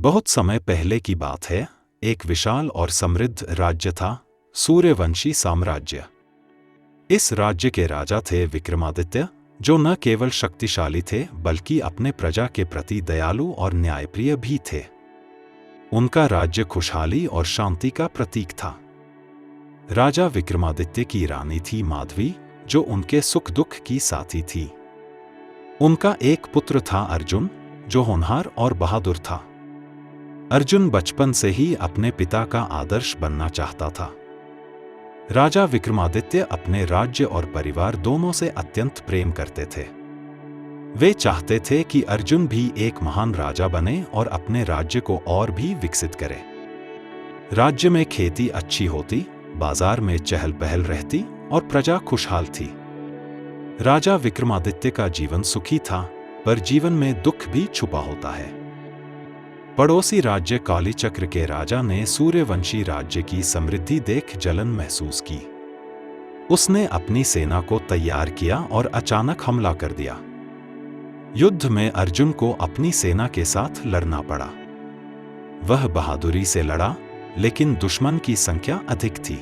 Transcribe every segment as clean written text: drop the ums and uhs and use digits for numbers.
बहुत समय पहले की बात है, एक विशाल और समृद्ध राज्य था, सूर्यवंशी साम्राज्य। इस राज्य के राजा थे विक्रमादित्य, जो न केवल शक्तिशाली थे बल्कि अपने प्रजा के प्रति दयालु और न्यायप्रिय भी थे। उनका राज्य खुशहाली और शांति का प्रतीक था। राजा विक्रमादित्य की रानी थी माधवी, जो उनके सुख दुख की साथी थी। उनका एक पुत्र था अर्जुन, जो होनहार और बहादुर था। अर्जुन बचपन से ही अपने पिता का आदर्श बनना चाहता था। राजा विक्रमादित्य अपने राज्य और परिवार दोनों से अत्यंत प्रेम करते थे। वे चाहते थे कि अर्जुन भी एक महान राजा बने और अपने राज्य को और भी विकसित करे। राज्य में खेती अच्छी होती, बाजार में चहल पहल रहती और प्रजा खुशहाल थी। राजा विक्रमादित्य का जीवन सुखी था, पर जीवन में दुख भी छुपा होता है। पड़ोसी राज्य कालीचक्र के राजा ने सूर्यवंशी राज्य की समृद्धि देख जलन महसूस की। उसने अपनी सेना को तैयार किया और अचानक हमला कर दिया। युद्ध में अर्जुन को अपनी सेना के साथ लड़ना पड़ा। वह बहादुरी से लड़ा, लेकिन दुश्मन की संख्या अधिक थी।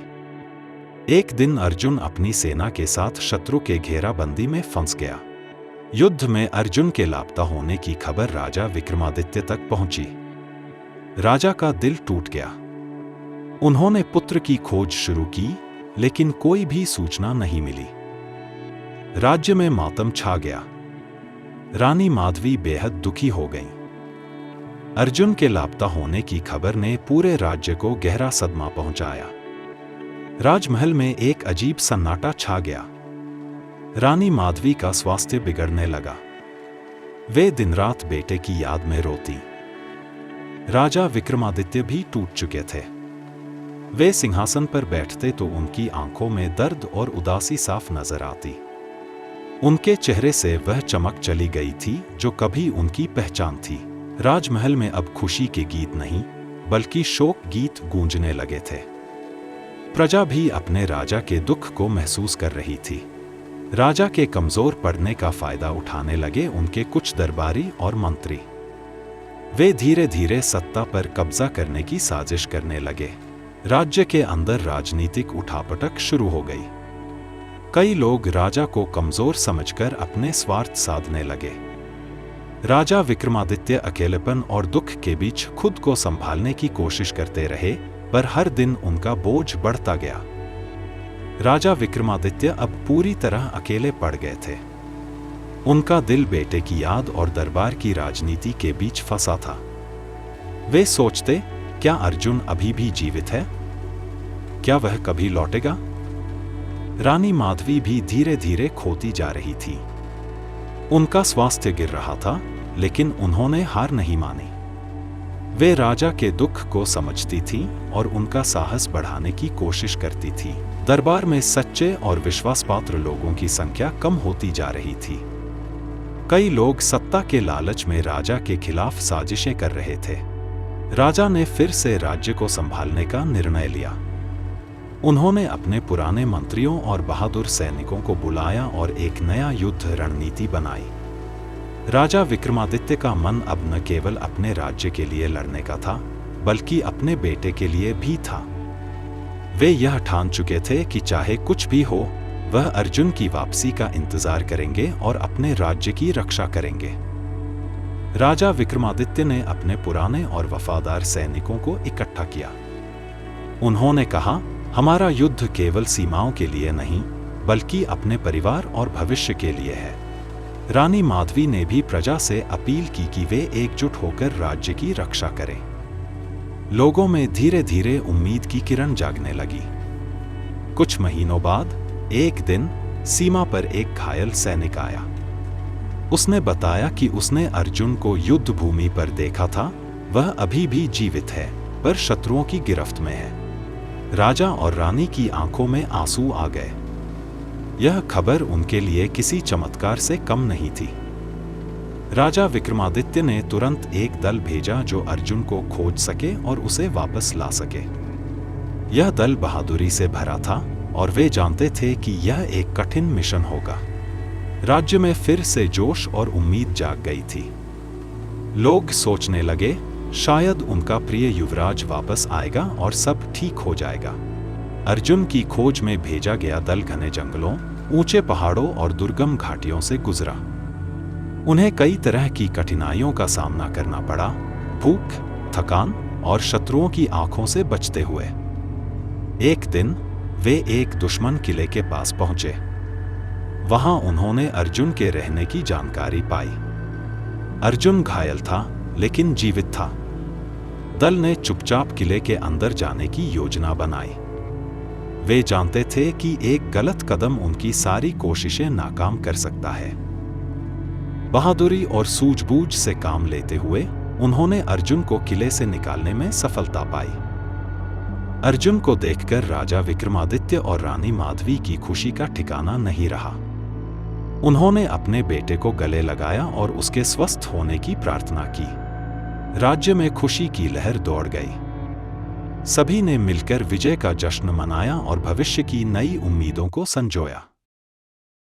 एक दिन अर्जुन अपनी सेना के साथ शत्रु के घेराबंदी में फंस गया। युद्ध में अर्जुन के लापता होने की खबर राजा विक्रमादित्य तक पहुंची। राजा का दिल टूट गया। उन्होंने पुत्र की खोज शुरू की, लेकिन कोई भी सूचना नहीं मिली। राज्य में मातम छा गया। रानी माधवी बेहद दुखी हो गईं। अर्जुन के लापता होने की खबर ने पूरे राज्य को गहरा सदमा पहुंचाया। राजमहल में एक अजीब सन्नाटा छा गया। रानी माधवी का स्वास्थ्य बिगड़ने लगा। वे दिन रात बेटे की याद में रोती। राजा विक्रमादित्य भी टूट चुके थे। वे सिंहासन पर बैठते तो उनकी आंखों में दर्द और उदासी साफ नजर आती। उनके चेहरे से वह चमक चली गई थी जो कभी उनकी पहचान थी। राजमहल में अब खुशी के गीत नहीं, बल्कि शोक गीत गूंजने लगे थे। प्रजा भी अपने राजा के दुख को महसूस कर रही थी। राजा के कमजोर पड़ने का फायदा उठाने लगे उनके कुछ दरबारी और मंत्री। वे धीरे धीरे सत्ता पर कब्जा करने की साजिश करने लगे। राज्य के अंदर राजनीतिक उठापटक शुरू हो गई। कई लोग राजा को कमजोर समझकर अपने स्वार्थ साधने लगे। राजा विक्रमादित्य अकेलेपन और दुख के बीच खुद को संभालने की कोशिश करते रहे, पर हर दिन उनका बोझ बढ़ता गया। राजा विक्रमादित्य अब पूरी तरह अकेले पड़ गए थे। उनका दिल बेटे की याद और दरबार की राजनीति के बीच फंसा था। वे सोचते, क्या अर्जुन अभी भी जीवित है? क्या वह कभी लौटेगा? रानी माधवी भी धीरे धीरे खोती जा रही थी। उनका स्वास्थ्य गिर रहा था, लेकिन उन्होंने हार नहीं मानी। वे राजा के दुख को समझती थीं और उनका साहस बढ़ाने की कोशिश करती थी। दरबार में सच्चे और विश्वासपात्र लोगों की संख्या कम होती जा रही थी। कई लोग सत्ता के लालच में राजा के खिलाफ साजिशें कर रहे थे। राजा ने फिर से राज्य को संभालने का निर्णय लिया। उन्होंने अपने पुराने मंत्रियों और बहादुर सैनिकों को बुलाया और एक नया युद्ध रणनीति बनाई। राजा विक्रमादित्य का मन अब न केवल अपने राज्य के लिए लड़ने का था, बल्कि अपने बेटे के लिए भी था। वे यह ठान चुके थे कि चाहे कुछ भी हो, वह अर्जुन की वापसी का इंतजार करेंगे और अपने राज्य की रक्षा करेंगे। राजा विक्रमादित्य ने अपने पुराने और वफादार सैनिकों को इकट्ठा किया। उन्होंने कहा, हमारा युद्ध केवल सीमाओं के लिए नहीं, बल्कि अपने परिवार और भविष्य के लिए है। रानी माधवी ने भी प्रजा से अपील की कि वे एकजुट होकर राज्य की रक्षा करें। लोगों में धीरे धीरे उम्मीद की किरण जागने लगी। कुछ महीनों बाद एक दिन सीमा पर एक घायल सैनिक आया। उसने बताया कि उसने अर्जुन को युद्ध भूमि पर देखा था। वह अभी भी जीवित है, पर शत्रुओं की गिरफ्त में है। राजा और रानी की आंखों में आंसू आ गए। यह खबर उनके लिए किसी चमत्कार से कम नहीं थी। राजा विक्रमादित्य ने तुरंत एक दल भेजा जो अर्जुन को खोज सके और उसे वापस ला सके। यह दल बहादुरी से भरा था और वे जानते थे कि यह एक कठिन मिशन होगा। राज्य में फिर से जोश और उम्मीद जाग गई थी। लोग सोचने लगे, शायद उनका प्रिय युवराज वापस आएगा और सब ठीक हो जाएगा। अर्जुन की खोज में भेजा गया दल घने जंगलों, ऊंचे पहाड़ों और दुर्गम घाटियों से गुजरा। उन्हें कई तरह की कठिनाइयों का सामना करना पड़ा, भूख, थकान और शत्रुओं की आंखों से बचते हुए। एक दिन वे एक दुश्मन किले के पास पहुंचे। वहां उन्होंने अर्जुन के रहने की जानकारी पाई। अर्जुन घायल था लेकिन जीवित था। दल ने चुपचाप किले के अंदर जाने की योजना बनाई। वे जानते थे कि एक गलत कदम उनकी सारी कोशिशें नाकाम कर सकता है। बहादुरी और सूझबूझ से काम लेते हुए उन्होंने अर्जुन को किले से निकालने में सफलता पाई। अर्जुन को देखकर राजा विक्रमादित्य और रानी माधवी की खुशी का ठिकाना नहीं रहा। उन्होंने अपने बेटे को गले लगाया और उसके स्वस्थ होने की प्रार्थना की। राज्य में खुशी की लहर दौड़ गई। सभी ने मिलकर विजय का जश्न मनाया और भविष्य की नई उम्मीदों को संजोया।